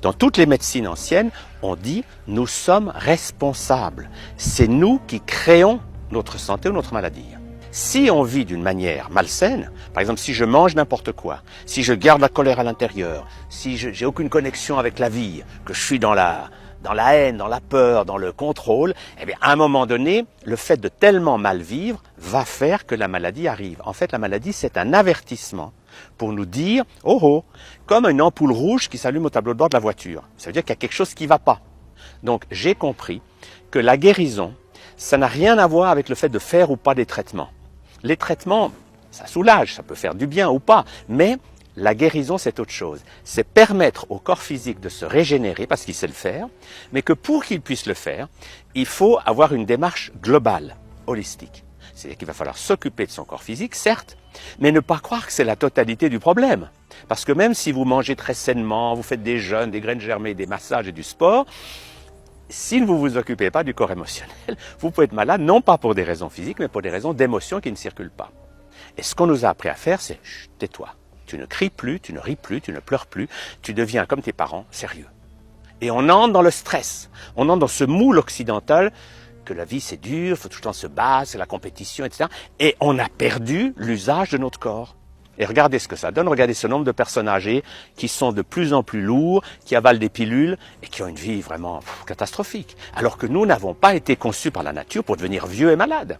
Dans toutes les médecines anciennes, on dit « nous sommes responsables ». C'est nous qui créons notre santé ou notre maladie. Si on vit d'une manière malsaine, par exemple si je mange n'importe quoi, si je garde la colère à l'intérieur, si j'ai aucune connexion avec la vie, que je suis dans la haine, dans la peur, dans le contrôle, eh bien à un moment donné, le fait de tellement mal vivre va faire que la maladie arrive. En fait, la maladie, c'est un avertissement pour nous dire « oh oh », comme une ampoule rouge qui s'allume au tableau de bord de la voiture. Ça veut dire qu'il y a quelque chose qui ne va pas. Donc j'ai compris que la guérison, ça n'a rien à voir avec le fait de faire ou pas des traitements. Les traitements, ça soulage, ça peut faire du bien ou pas, mais la guérison, c'est autre chose. C'est permettre au corps physique de se régénérer, parce qu'il sait le faire, mais que pour qu'il puisse le faire, il faut avoir une démarche globale, holistique. C'est-à-dire qu'il va falloir s'occuper de son corps physique, certes, mais ne pas croire que c'est la totalité du problème. Parce que même si vous mangez très sainement, vous faites des jeûnes, des graines germées, des massages et du sport, si vous ne vous occupez pas du corps émotionnel, vous pouvez être malade, non pas pour des raisons physiques, mais pour des raisons d'émotions qui ne circulent pas. Et ce qu'on nous a appris à faire, c'est « tais-toi ». Tu ne cries plus, tu ne ris plus, tu ne pleures plus, tu deviens comme tes parents, sérieux. Et on entre dans le stress, on entre dans ce moule occidental que la vie c'est dur, il faut tout le temps se battre, c'est la compétition, etc. Et on a perdu l'usage de notre corps. Et regardez ce que ça donne, regardez ce nombre de personnes âgées qui sont de plus en plus lourds, qui avalent des pilules et qui ont une vie vraiment catastrophique. Alors que nous n'avons pas été conçus par la nature pour devenir vieux et malades.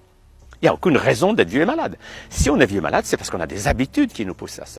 Il n'y a aucune raison d'être vieux et malade. Si on est vieux et malade, c'est parce qu'on a des habitudes qui nous poussent à ça.